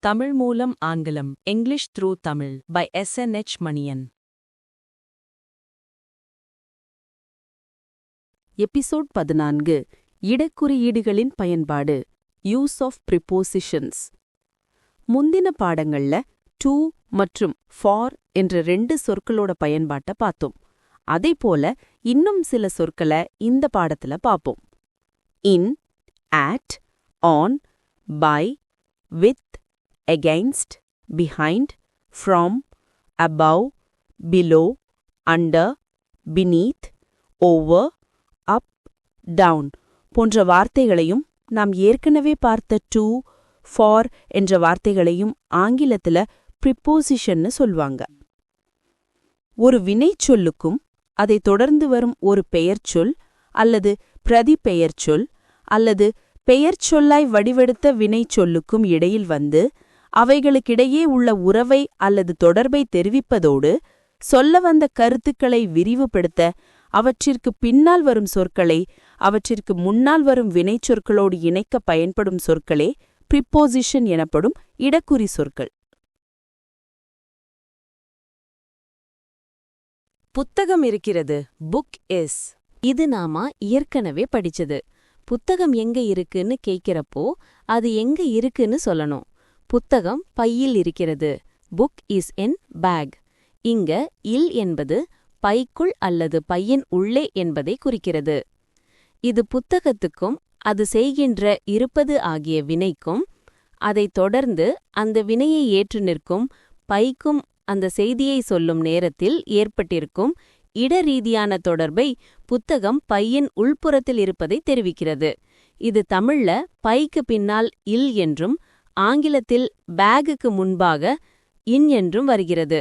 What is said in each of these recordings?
தமிழ் மூலம் ஆங்கிலம் English through Tamil by SNH Maniyan. Episode 14 இடக்குறியீடுகளின் பயன்பாடு யூஸ் ஆஃப் ப்ரிப்போசிஷன்ஸ். முந்தின பாடங்கள்ல டு மற்றும் ஃபார் என்ற 2 சொற்களோட பயன்பாட்ட பார்த்தோம். அதேபோல இன்னும் சில சொற்களை இந்த பாடத்துல பார்ப்போம். இன், at, on, by, with, against, behind, from, above, below, under, beneath, over, up, down போன்ற வார்த்தைகளையும் நாம் ஏற்கனவே பார்த்த to, for என்ற வார்த்தைகளையும் ஆங்கிலத்துல ப்ரிப்போசிஷன்னு சொல்வாங்க. ஒரு வினைச்சொல்லுக்கும் அதை தொடர்ந்து வரும் ஒரு பெயர்ச்சொல் அல்லது பிரதிபெயர்ச்சொல் அல்லது பெயர்ச்சொல்லாய் வடிவெடுத்த வினைச்சொல்லுக்கும் இடையில் வந்து அவைகளுக்கிடையே உள்ள உறவை அல்லது தொடர்பை தெரிவிப்பதோடு சொல்ல வந்த கருத்துக்களை விரிவுபடுத்த அவற்றிற்கு பின்னால் வரும் சொற்களை அவற்றிற்கு முன்னால் வரும் வினைச்சொற்களோடு இணைக்க பயன்படும் சொற்களே ப்ரிப்போசிஷன் எனப்படும் இடக்குறி சொற்கள். புத்தகம் இருக்கிறது, புக் இஸ். இது நாம ஏற்கனவே படிச்சது. புத்தகம் எங்க இருக்குன்னு கேட்கிறப்போ அது எங்க இருக்குன்னு சொல்லணும். புத்தகம் பையில் இருக்கிறது, புக் இஸ் இன் பேக். இங்க இல் என்பது பைக்குள் அல்லது பையின் உள்ளே என்பதை குறிக்கிறது. இது புத்தகத்துக்கும் அது செய்கின்ற இருப்பது ஆகிய வினைக்கும் அதைத் தொடர்ந்து அந்த வினையை ஏற்று நிற்கும் பைக்கும் அந்த செய்தியை சொல்லும் நேரத்தில் ஏற்பட்டிருக்கும் இடரீதியான தொடர்பை புத்தகம் பையின் உள்புறத்தில் இருப்பதை தெரிவிக்கிறது. இது தமிழ்ல பைக்கு பின்னால் இல் என்றும் ஆங்கிலத்தில் பேகுக்கு முன்பாக இன் என்றும் வருகிறது.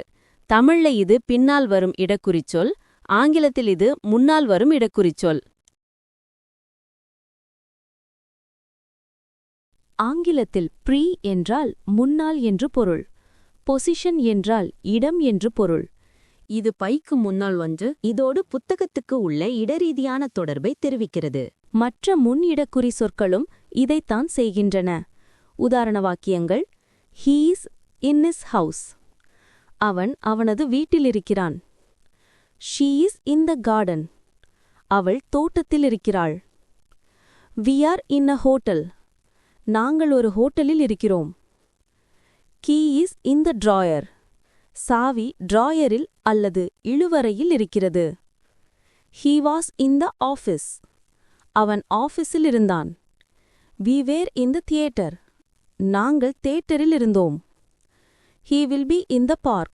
தமிழ்ல இது பின்னால் வரும் இடக்குறிச்சொல், ஆங்கிலத்தில் இது முன்னால் வரும் இடக்குறிச்சொல். ஆங்கிலத்தில் ப்ரீ என்றால் முன்னால் என்று பொருள், பொசிஷன் என்றால் இடம் என்று பொருள். இது பைக்கு முன்னால் வந்து இதோடு புத்தகத்துக்கு உள்ள இடரீதியான தொடர்பை தெரிவிக்கிறது. மற்ற முன் இடக்குறி சொற்களும் இதைத்தான் செய்கின்றன. உதாரண வாக்கியங்கள்: He is in his house. அவன் அவனது வீட்டிலிருக்கிறான். She is in the garden. அவள் தோட்டத்தில் இருக்கிறாள். We are in a hotel. நாங்கள் ஒரு ஹோட்டலில் இருக்கிறோம். Key is in the drawer. சாவி டிராயரில் அல்லது இழுவறையில் இருக்கிறது. He was in the office. அவன் ஆஃபீஸில் இருந்தான். We were in the theatre. நாங்கள் தியேட்டரில் இருந்தோம். He will be in the park.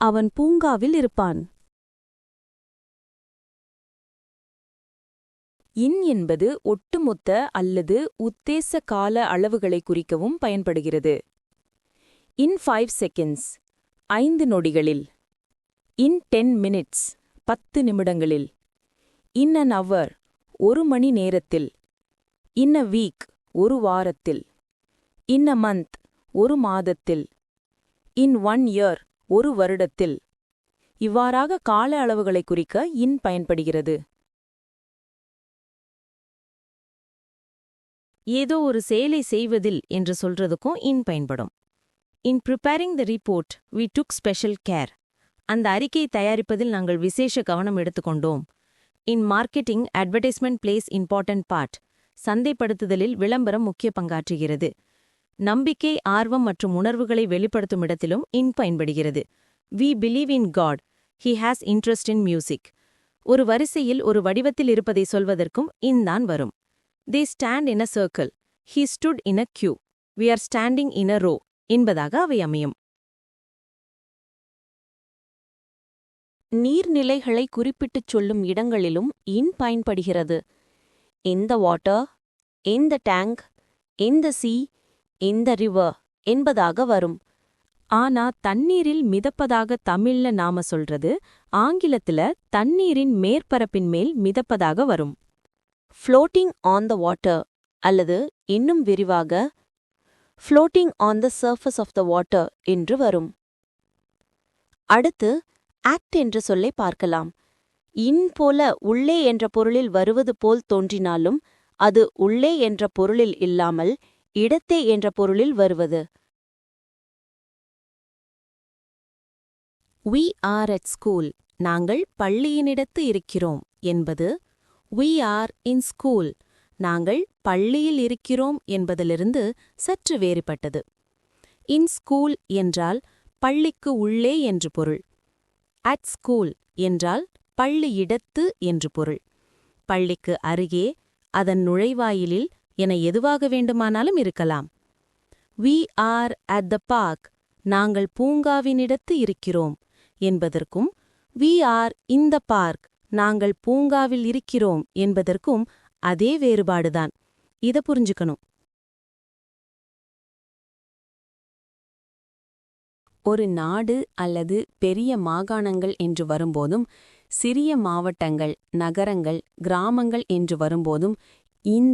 அவன் பூங்காவில் இருப்பான். இன் என்பது ஒட்டுமொத்த அல்லது உத்தேச கால அளவுகளை குறிக்கவும் பயன்படுகிறது. இன் 5 seconds 5 நொடிகளில். இன் 10 minutes 10 நிமிடங்களில். இன் an hour 1 மணி நேரத்தில். இன் a week 1 வாரத்தில். இன் a month 1 மாதத்தில். இன் 1 year 1 வருடத்தில். இவ்வாறாக கால அளவுகளை குறிக்க இன் பயன்படுகிறது. ஏதோ ஒரு செயலை செய்வதில் என்று சொல்றதுக்கும் இன் பயன்படும். In preparing the report we took special care. அந்த அறிக்கையை தயாரிப்பதில் நாங்கள் விசேஷ கவனம் எடுத்துக்கொண்டோம். In marketing advertisement plays important part. சந்தைப்படுத்துதலில் விளம்பரம் முக்கிய பங்காற்றுகிறது. நம்பிக்கை, ஆர்வம் மற்றும் உணர்வுகளை வெளிப்படுத்தும் இடத்திலும் இன் பயன்படுகிறது. We believe in God. He has interest in music. ஒரு வரிசையில் ஒரு வடிவத்தில் இருப்பதை சொல்வதற்கும் இன் தான் வரும். They stand in a circle. He stood in a queue. We are standing in a row என்பதாக அவை அமையும். நீர்நிலைகளை குறிப்பிட்டுச் சொல்லும் இடங்களிலும் இன் பயன்படுகிறது. In the water, in the tank, in the sea, in the river என்பதாக வரும். ஆனா தண்ணீரில் மிதப்பதாக தமிழ்ல நாம சொல்றது ஆங்கிலத்துல தண்ணீரின் மேற்பரப்பின் மேல் மிதப்பதாக வரும். Floating on the water அல்லது இன்னும் விரிவாக floating on the surface of the water என்று வரும். அடுத்து act என்ற சொல்லை பார்க்கலாம். இன் போல உள்ளே என்ற பொருளில் வருவது போல் தோன்றினாலும் அது உள்ளே என்ற பொருளில் இல்லாமல் இடத்தே என்ற பொருளில் வருவது. We are at school. நாங்கள் பள்ளியினிடத்து இருக்கிறோம் என்பது We are in school. நாங்கள் பள்ளியில் இருக்கிறோம் என்பதிலிருந்து சற்று வேறுபட்டது. In school என்றால் பள்ளிக்கு உள்ளே என்று பொருள். At school என்றால் பள்ளியிடத்து என்று பொருள். பள்ளிக்கு அருகே, அதன் நுழைவாயிலில் என எதுவாக வேண்டுமானாலும் இருக்கலாம். We are at the park. நாங்கள் பூங்காவினிடத்து இருக்கிறோம் என்பதற்கும் We are in the park. நாங்கள் பூங்காவில் இருக்கிறோம் என்பதற்கும் அதே வேறுபாடுதான். இத புரிஞ்சுக்கணும். ஒரு நாடு அல்லது பெரிய மாகாணங்கள் என்று வரும்போதும், சிறிய மாவட்டங்கள், நகரங்கள், கிராமங்கள் என்று வரும்போதும்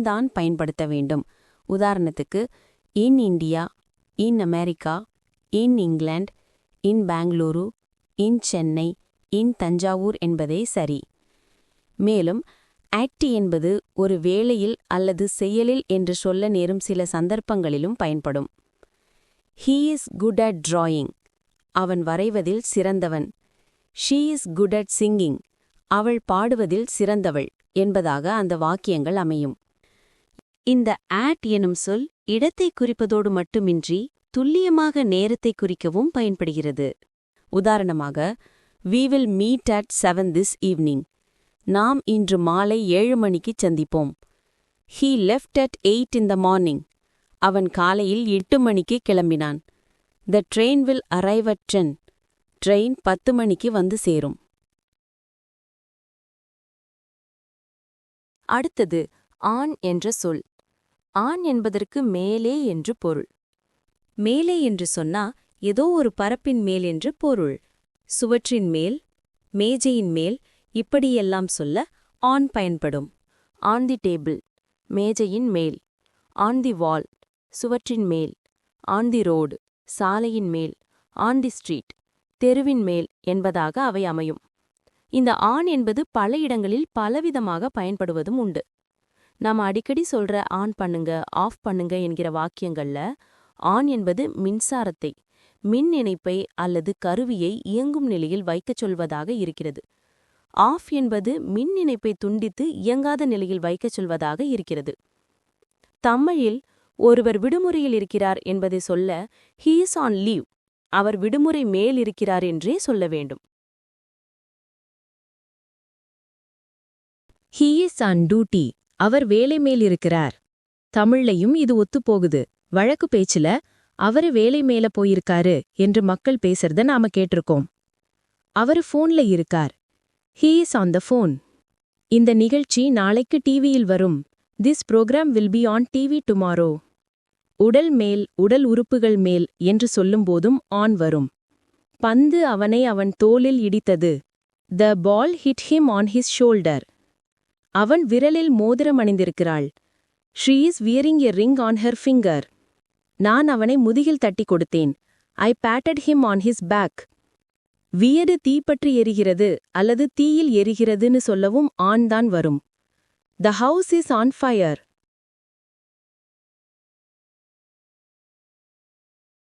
தான் பயன்படுத்த வேண்டும். உதாரணத்துக்கு இன் இந்தியா, இன் அமெரிக்கா, இன் இங்கிலாந்து, இன் பெங்களூரு, இன் சென்னை, இன் தஞ்சாவூர் என்பதே சரி. மேலும் ஆக்ட் என்பது ஒரு வேலையில் அல்லது செயலில் என்று சொல்ல நேரும் சில சந்தர்ப்பங்களிலும் பயன்படும். He is good at drawing. அவன் வரைவதில் சிறந்தவன். She is good at singing. அவள் பாடுவதில் சிறந்தவள் என்பதாக அந்த வாக்கியங்கள் அமையும். இந்த at எனும் சொல் இடத்தை குறிப்பதோடு மட்டுமின்றி துல்லியமாக நேரத்தை குறிக்கவும் பயன்படுகிறது. உதாரணமாக, We will meet at 7 this evening. நாம் இன்று மாலை 7 மணிக்கு சந்திப்போம். He left at 8 in the morning. அவன் காலையில் 8 மணிக்கு கிளம்பினான். The train will arrive at 10. Train 10 மணிக்கு வந்து சேரும். அடுத்தது ஆன் என்ற சொல். ஆன் என்பதற்கு மேலே என்று பொருள். மேலே என்று சொன்னா ஏதோ ஒரு பரப்பின் மேல் என்று பொருள். சுவற்றின் மேல், மேஜையின் மேல் இப்படியெல்லாம் சொல்ல ஆன் பயன்படும். ஆன் தி டேபிள், மேஜையின் மேல். ஆன் தி வால், சுவற்றின் மேல். ஆன் தி ரோடு, சாலையின் மேல். ஆன் தி ஸ்ட்ரீட், தெருவின் மேல் என்பதாக அவை அமையும். இந்த ஆன் என்பது பல இடங்களில் பலவிதமாக பயன்படுவதும் உண்டு. நாம் அடிக்கடி சொல்ற ஆன் பண்ணுங்க, ஆஃப் பண்ணுங்க என்கிற வாக்கியங்கள்ல ஆன் என்பது மின்சாரத்தை, மின் இணைப்பை அல்லது கருவியை இயங்கும் நிலையில் வைக்கச் சொல்வதாக இருக்கிறது. ஆஃப் என்பது மின் இணைப்பை துண்டித்து இயங்காத நிலையில் வைக்கச் சொல்வதாக இருக்கிறது. தமிழில் ஒருவர் விடுமுறையில் இருக்கிறார் என்பதை சொல்ல he is on leave, அவர் விடுமுறை மேல் இருக்கிறார் என்றே சொல்ல வேண்டும். He is on duty. அவர் வேலை மேல் இருக்கிறார். தமிழ்லையும் இது ஒத்துப்போகுது. வழக்கு பேச்சுல அவரு வேலை மேல போயிருக்காரு என்று மக்கள் பேசுறத நாம கேட்டிருக்கோம். அவரு போன்ல இருக்கார். He is on the phone. இந்த நிகழ்ச்சி நாளைக்கு டிவியில் வரும். This program will be on TV tomorrow. உடல் மேல், உடல் உறுப்புகள் மேல் என்று சொல்லும்போதும் ஆன் வரும். பந்து அவனை அவன் தோளில் இடித்தது. The ball hit him on his shoulder. அவன் விரலில் மோதிரம் அணிந்திருக்கிறாள். She is wearing a ring on her finger. நான் அவனை முதுகில் தட்டிக் கொடுத்தேன். I patted him on his back. வீடு தீப்பற்றி எரிகிறது அல்லது தீயில் எரிகிறதுன்னு சொல்லவும் ஆன் தான் வரும். The house is on fire.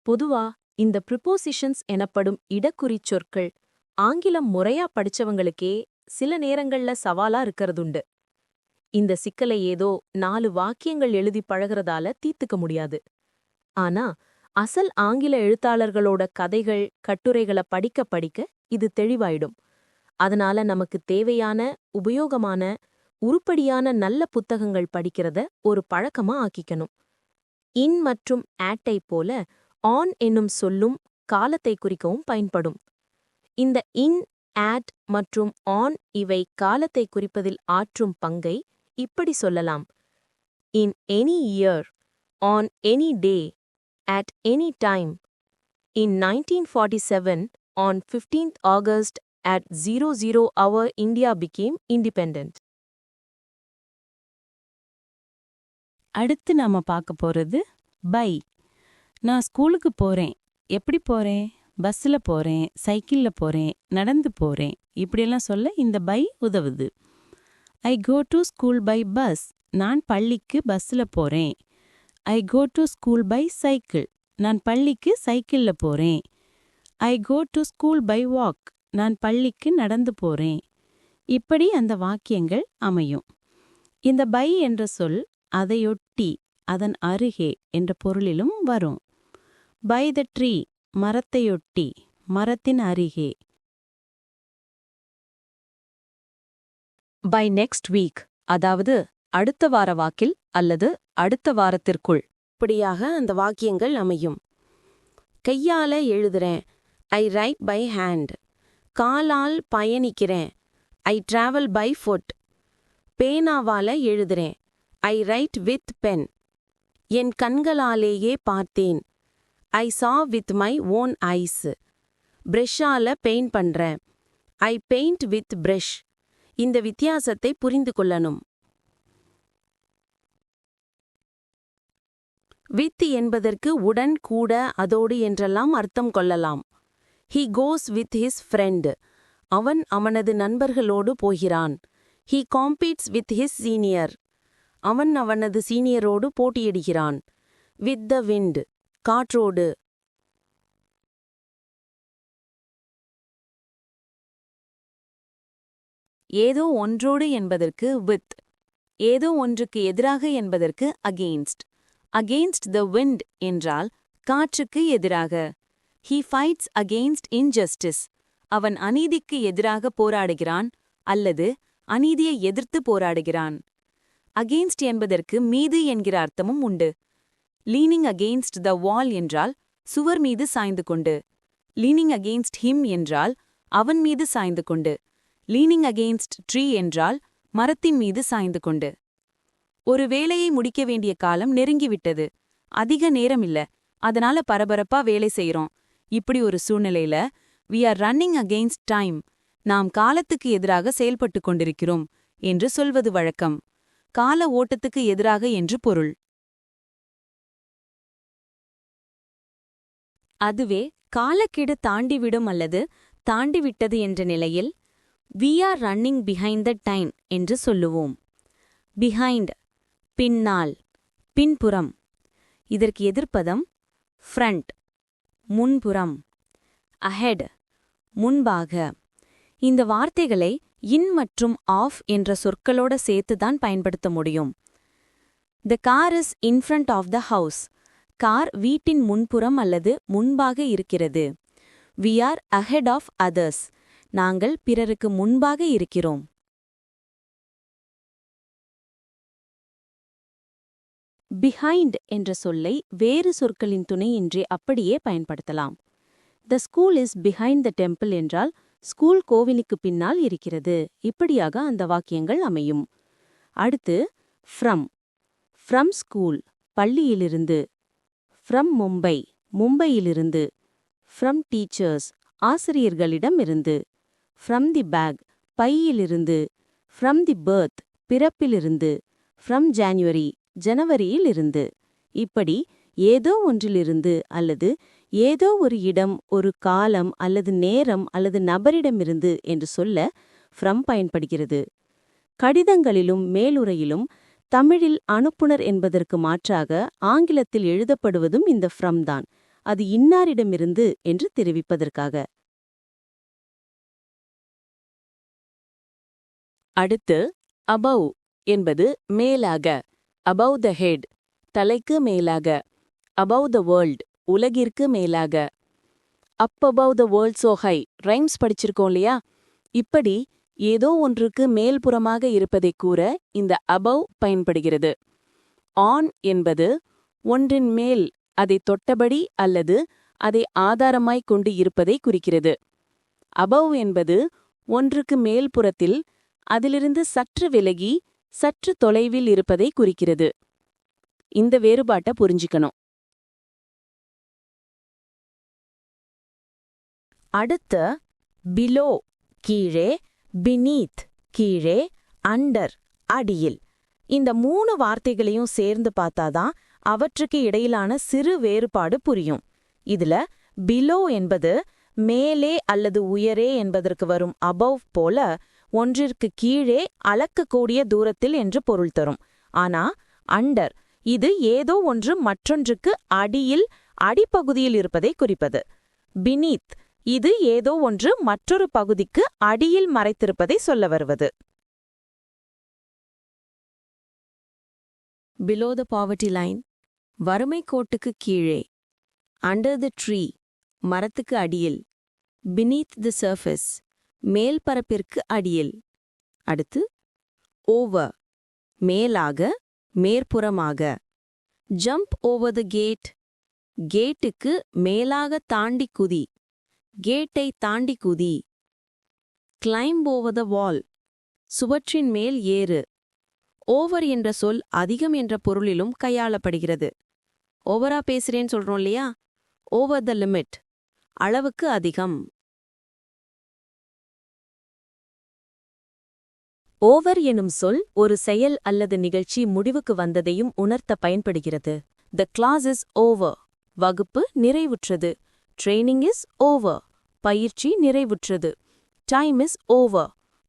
பொதுவா இந்த ப்ரிப்போசிஷன்ஸ் எனப்படும் இடக்குறிச் சொற்கள் ஆங்கிலம் முறையா படிச்சவங்களுக்கே சில நேரங்கள்ல சவாலா இருக்கறதுண்டு. இந்த சிக்கலை ஏதோ 4 வாக்கியங்கள் எழுதி பழகிறதால தீர்த்துக்க முடியாது. ஆனா அசல் ஆங்கில எழுத்தாளர்களோட கதைகள், கட்டுரைகளை படிக்க படிக்க இது தெளிவாயிடும். அதனால நமக்கு தேவையான, உபயோகமான, உருப்படியான நல்ல புத்தகங்கள் படிக்கிறத ஒரு பழக்கமா ஆக்கிக்கணும். இன் மற்றும் ஆட்டை போல ஆன் என்னும் சொல்லும் காலத்தை குறிக்கவும் பயன்படும். இந்த இன், ஆட் மற்றும் ஆன் இவை காலத்தை குறிப்பதில் ஆற்றும் பங்கை இப்படி சொல்லலாம். In any year, on any day, at any time. In 1947, on 15th August at 00 hour, India became independent. அடுத்து நாம பார்க்க போறது பை. நான் ஸ்கூலுக்கு போறேன். எப்படி போறேன்? பஸ்ல போறேன், சைக்கிள்ல போறேன், நடந்து போறேன். இப்படியெல்லாம் சொல்ல இந்த பை உதவுது. I go to school by bus. நான் பள்ளிக்கு பஸ்ல போறேன். I go to school by cycle. நான் பள்ளிக்கு சைக்கிள்ல போறேன். I go to school by walk. நான் பள்ளிக்கு நடந்து போறேன். இப்படி அந்த வாக்கியங்கள் அமையும். இந்த பை என்ற சொல் அதையொட்டி, அதன் அருகே என்ற பொருளிலும் வரும். பை த ட்ரீ, மரத்தையொட்டி, மரத்தின் அருகே. பை நெக்ஸ்ட் வீக், அதாவது அடுத்த வார வாக்கில் அல்லது அடுத்த வாரத்திற்குள். இப்படியாக அந்த வாக்கியங்கள் அமையும். கையால எழுதுறேன். I write by hand. காலால் பயணிக்கிறேன். I travel by foot. பேனாவால எழுதுறேன். I write with pen. என் கண்களாலேயே பார்த்தேன். I saw with my own eyes. பிரஷ்ஷால பெயிண்ட் பண்றேன். I paint with brush. இந்த வித்தியாசத்தை புரிந்து கொள்ளணும். வித் என்பதற்கு உடன், கூட, அதோடு என்றெல்லாம் அர்த்தம் கொள்ளலாம். He goes with his friend. அவன் அவனது நண்பர்களோடு போகிறான். He competes with his senior. அவன் அவனது சீனியரோடு போட்டியிடுகிறான். வித் த விண்ட், காற்றோடு. ஏதோ ஒன்றோடு என்பதற்கு வித், ஏதோ ஒன்றுக்கு எதிராக என்பதற்கு அகெயின்ஸ்ட். அகெயின்ஸ்ட் த விண்ட் என்றால் காற்றுக்கு எதிராக. He fights against injustice. அவன் அநீதிக்கு எதிராக போராடுகிறான் அல்லது அநீதியை எதிர்த்து போராடுகிறான். அகெயின்ஸ்ட் என்பதற்கு மீது என்கிற அர்த்தமும் உண்டு. லீனிங் அகெயின்ஸ்ட் த வால் என்றால் சுவர் மீது சாய்ந்து கொண்டு. லீனிங் அகெயின்ஸ்ட் ஹிம் என்றால் அவன் மீது சாய்ந்து கொண்டு. லீனிங் அகெயின்ஸ்ட் ட்ரீ என்றால் மரத்தின் மீது சாய்ந்து கொண்டு. ஒரு வேலையை முடிக்க வேண்டிய காலம் நெருங்கிவிட்டது. அதிக நேரம் இல்ல, அதனால பரபரப்பா வேலை செய்றோம். இப்படி ஒரு சூழ்நிலையில we are running against time, நாம் காலத்துக்கு எதிராக செயல்பட்டு கொண்டிருக்கிறோம் என்று சொல்வது வழக்கம். கால ஓட்டத்துக்கு எதிராக என்று பொருள். அதுவே காலக்கெடு தாண்டிவிடும் அல்லது தாண்டிவிட்டது என்ற நிலையில் we are running behind the time என்று சொல்லுவோம். behind, பின்னால், பின்புறம். இதற்கு எதிர்ப்பதம் front, முன்புறம். ahead, முன்பாக. இந்த வார்த்தைகளை இன் மற்றும் ஆஃப் என்ற சொற்களோட சேர்த்துதான் பயன்படுத்த முடியும். The car is in front of the house. Car வீட்டின் முன்புறம் அல்லது முன்பாக இருக்கிறது. We are ahead of others. நாங்கள் பிறருக்கு முன்பாக இருக்கிறோம். behind என்ற சொல்லை வேறு சொற்களின் துணையின்றி அப்படியே பயன்படுத்தலாம். The school is behind the temple என்றால் ஸ்கூல் கோவிலுக்கு பின்னால் இருக்கிறது. இப்படியாக அந்த வாக்கியங்கள் அமையும். அடுத்து from. from school, பள்ளியிலிருந்து. from மும்பை, மும்பையிலிருந்து. from teachers, ஆசிரியர்களிடமிருந்து. from the bag, பையிலிருந்து. from the birth, பிறப்பிலிருந்து. from January, ஜனவரியிலிருந்து. இப்படி ஏதோ ஒன்றிலிருந்து அல்லது ஏதோ ஒரு இடம், ஒரு காலம் அல்லது நேரம் அல்லது நபரிடமிருந்து என்று சொல்ல from பயன்படுகிறது. கடிதங்களிலும் மேலுரையிலும் தமிழில் அனுப்புனர் என்பதற்கு மாற்றாக ஆங்கிலத்தில் எழுதப்படுவதும் இந்த from தான். அது இன்னாரிடமிருந்து என்று தெரிவிப்பதற்காக. அடுத்து above என்பது மேலாக. above the head, தலைக்கு மேலாக. above the world, உலகிற்கு மேலாக. up above the world so high, rhymes படிச்சிருக்கோம் இல்லையா? இப்படி ஏதோ ஒன்றுக்கு மேல்புறமாக இருப்பதைக் கூற இந்த above பயன்படுகிறது. on என்பது ஒன்றின் மேல், அதை தொட்டபடி அல்லது அதை ஆதாரமாய்க் கொண்டு இருப்பதை குறிக்கிறது. above என்பது ஒன்றுக்கு மேல்புறத்தில், அதிலிருந்து சற்று விலகி சற்று தொலைவில் இருப்பதை குறிக்கிறது. இந்த வேறுபாட்டை புரிஞ்சுக்கணும். அடுத்து பிலோ கீழே, பினீத் கீழே, அண்டர் அடியில். இந்த 3 வார்த்தைகளையும் சேர்ந்து பார்த்தாதான் அவற்றுக்கு இடையிலான சிறு வேறுபாடு புரியும். இதுல பிலோ என்பது மேலே அல்லது உயரே என்பதற்கு வரும் above போல ஒன்றிற்கு கீழே அளக்கக்கூடிய தூரத்தில் என்று பொருள் தரும். ஆனா அண்டர் இது ஏதோ ஒன்று மற்றொன்றுக்கு அடியில், அடிப்பகுதியில் இருப்பதை குறிப்பது. பினீத் இது ஏதோ ஒன்று மற்றொரு பகுதிக்கு அடியில் மறைத்திருப்பதை சொல்ல வருவது. Below the poverty line, வறுமை கோட்டுக்கு கீழே. Under the tree, மரத்துக்கு அடியில். Beneath the surface, மேல் பரப்பிற்கு அடியில். அடுத்து over, மேலாக, மேற்புறமாக. Jump over the gate, கேட்டுக்கு மேலாக தாண்டி குதி. கேட்டை தாண்டி குதி. Climb over the wall, சுவற்றின் மேல் ஏறு. ஓவர் என்ற சொல் அதிகம் என்ற பொருளிலும் கையாளப்படுகிறது. ஓவரா பேசுறேன்னு சொல்றோம் இல்லையா? ஓவர் த லிமிட், அளவுக்கு அதிகம். ஓவர் எனும் சொல் ஒரு செயல் அல்லது நிகழ்ச்சி முடிவுக்கு வந்ததையும் உணர்த்த பயன்படுகிறது. The class is over. வகுப்பு நிறைவுற்றது. Training is over. பயிற்சி நிறைவுற்றது. Time is over.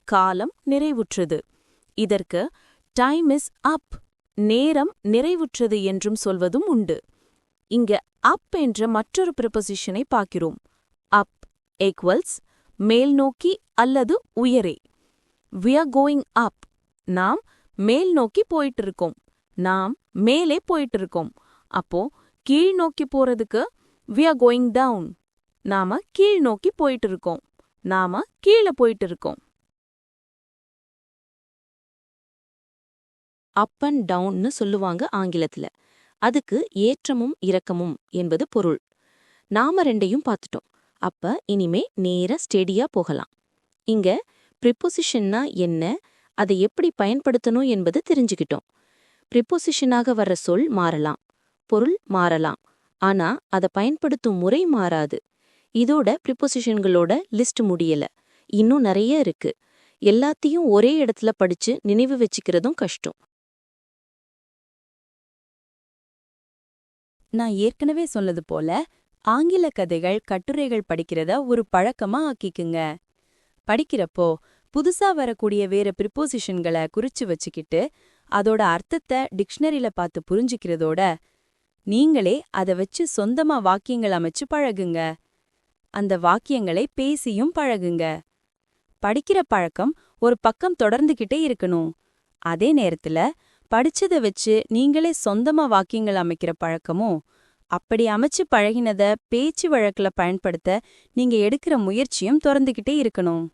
காலம் நிறைவுற்றது. இதற்கு டைம் இஸ் அப், நேரம் நிறைவுற்றது என்றும் சொல்வதும் உண்டு. இங்க அப் என்ற மற்றொரு ப்ரிபொசிஷனை பார்க்கிறோம். அப் ஈக்வல்ஸ் மேல் நோக்கி அல்லது உயரே. We are going up. நாம் மேல் நோக்கி போயிட்டு இருக்கோம். நாம் மேலே போயிட்டு இருக்கோம். அப்போ கீழ் நோக்கி போறதுக்கு we are going down. நாம கீழ் நோக்கி போயிட்டு இருக்கோம். நாம கீழே போயிட்டு இருக்கோம். அப் அண்ட் டவுன்னு சொல்லுவாங்க ஆங்கிலத்துல. அதுக்கு ஏற்றமும் இறக்கமும் என்பது பொருள். நாம ரெண்டையும் பார்த்துட்டோம். அப்ப இனிமே நேரா ஸ்டெடியா போகலாம். இங்க ப்ரிப்போசிஷன்னா என்ன, அதை எப்படி பயன்படுத்தணும் என்பது தெரிஞ்சுக்கிட்டோம். ப்ரிப்போசிஷனாக வர்ற சொல் மாறலாம், பொருள் மாறலாம், ஆனா அதை பயன்படுத்தும் முறை மாறாது. இதோட ப்ரிப்போசிஷன்களோட லிஸ்ட் முடியல, இன்னும் நிறைய இருக்கு. எல்லாத்தையும் ஒரே இடத்துல படிச்சு நினைவு வச்சுக்கிறதும் கஷ்டம். நான் ஏற்கனவே சொன்னது போல ஆங்கில கதைகள், கட்டுரைகள் படிக்கிறத ஒரு பழக்கமா ஆக்கிக்குங்க. படிக்கிறப்போ புதுசா வரக்கூடிய வேற ப்ரிப்போசிஷன்களை குறிச்சு வச்சுக்கிட்டு அதோட அர்த்தத்தை டிக்ஷனரியில பார்த்து புரிஞ்சுக்கிறதோட நீங்களே அதை வச்சு சொந்தமா வாக்கியங்கள் அமைச்சு பழகுங்க. அந்த வாக்கியங்களை பேசியும் பழகுங்க. படிக்கிற பழக்கம் ஒரு பக்கம் தொடர்ந்துகிட்டே இருக்கணும். அதே நேரத்துல படிச்சதை வச்சு நீங்களே சொந்தமா வாக்கியங்கள் அமைக்கிற பழக்கமும், அப்படி அமைச்சு பழகினத பேச்சு வழக்குல பயன்படுத்த நீங்க எடுக்கிற முயற்சியும் தொடர்ந்துகிட்டே இருக்கணும்.